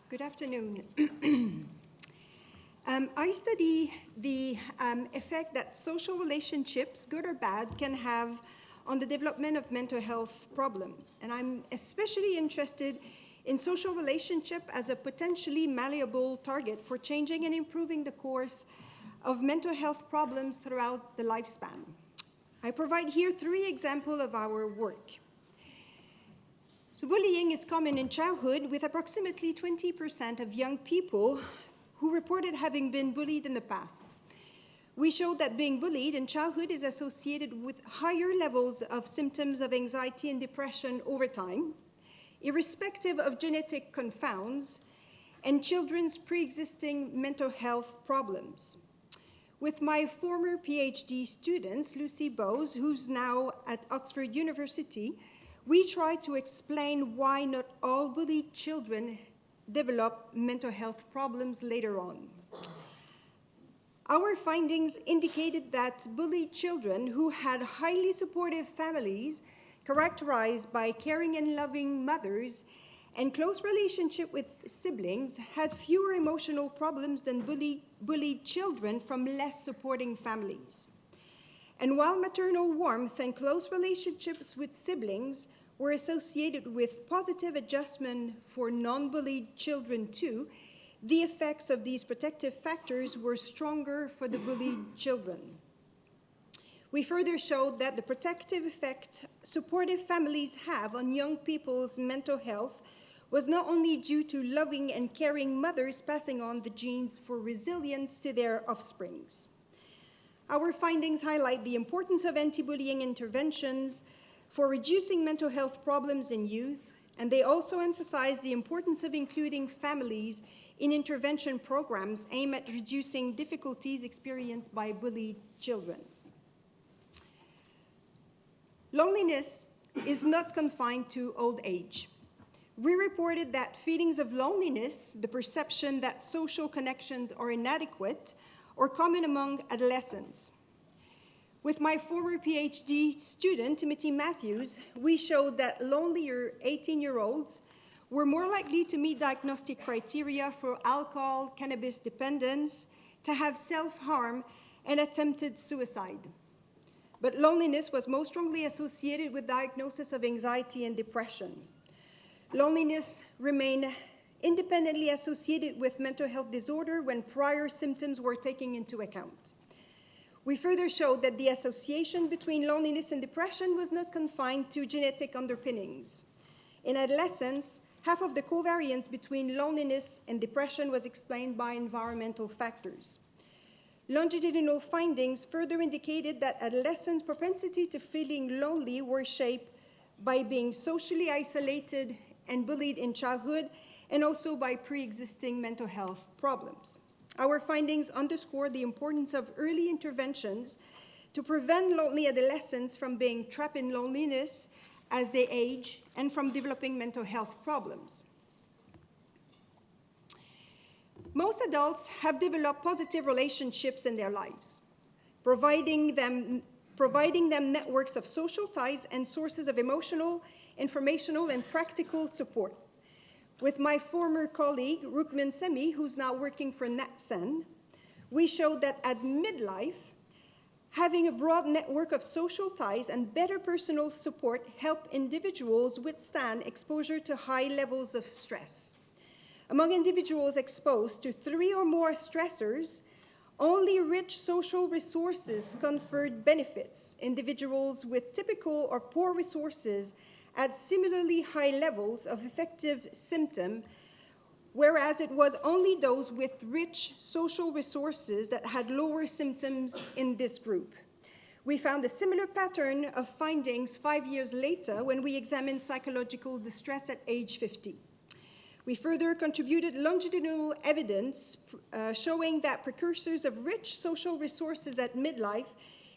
Good afternoon. I study the effect that social relationships, good or bad, can have on the development of mental health problems. And I'm especially interested in social relationship as a potentially malleable target for changing and improving the course of mental health problems throughout the lifespan. I provide here 3 examples of our work. So bullying is common in childhood, with approximately 20% of young people who reported having been bullied in the past. We showed that being bullied in childhood is associated with higher levels of symptoms of anxiety and depression over time, irrespective of genetic confounds and children's pre-existing mental health problems. With my former PhD students, Lucy Bowes, who's now at Oxford University, we try to explain why not all bullied children develop mental health problems later on. Our findings indicated that bullied children who had highly supportive families characterized by caring and loving mothers and close relationship with siblings had fewer emotional problems than bullied children from less supporting families. And while maternal warmth and close relationships with siblings were associated with positive adjustment for non-bullied children too, the effects of these protective factors were stronger for the bullied children. We further showed that the protective effect supportive families have on young people's mental health was not only due to loving and caring mothers passing on the genes for resilience to their offsprings. Our findings highlight the importance of anti-bullying interventions for reducing mental health problems in youth, and they also emphasize the importance of including families in intervention programs aimed at reducing difficulties experienced by bullied children. Loneliness is not confined to old age. We reported that feelings of loneliness, the perception that social connections are inadequate, are common among adolescents. With my former PhD student, Timothy Matthews, we showed that lonelier 18-year-olds were more likely to meet diagnostic criteria for alcohol, cannabis dependence, to have self-harm, and attempted suicide. But loneliness was most strongly associated with diagnosis of anxiety and depression. Loneliness remained independently associated with mental health disorder when prior symptoms were taken into account. We further showed that the association between loneliness and depression was not confined to genetic underpinnings. In adolescence, half of the covariance between loneliness and depression was explained by environmental factors. Longitudinal findings further indicated that adolescents' propensity to feeling lonely were shaped by being socially isolated and bullied in childhood, and also by pre-existing mental health problems. Our findings underscore the importance of early interventions to prevent lonely adolescents from being trapped in loneliness as they age and from developing mental health problems. Most adults have developed positive relationships in their lives, providing them networks of social ties and sources of emotional, informational, and practical support. With my former colleague, Rukmin Semi, who's now working for NatSen, we showed that at midlife, having a broad network of social ties and better personal support help individuals withstand exposure to high levels of stress. Among individuals exposed to 3 or more stressors, only rich social resources conferred benefits. Individuals with typical or poor resources at similarly high levels of effective symptom, whereas it was only those with rich social resources that had lower symptoms in this group. We found a similar pattern of findings 5 years later when we examined psychological distress at age 50. We further contributed longitudinal evidence showing that precursors of rich social resources at midlife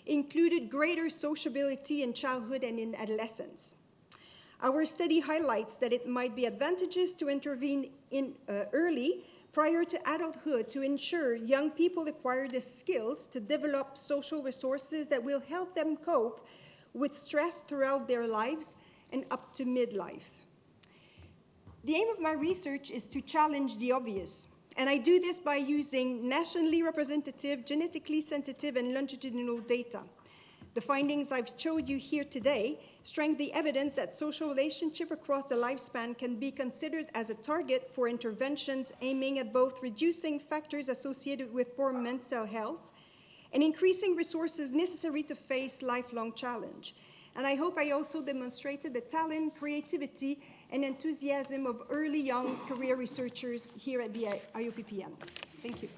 included greater sociability in childhood and in adolescence. Our study highlights that it might be advantageous to intervene early prior to adulthood to ensure young people acquire the skills to develop social resources that will help them cope with stress throughout their lives and up to midlife. The aim of my research is to challenge the obvious, and I do this by using nationally representative, genetically sensitive, and longitudinal data. The findings I've showed you here today strengthen the evidence that social relationship across the lifespan can be considered as a target for interventions aiming at both reducing factors associated with poor mental health and increasing resources necessary to face lifelong challenge. And I hope I also demonstrated the talent, creativity, and enthusiasm of early young career researchers here at the IoPPN. Thank you.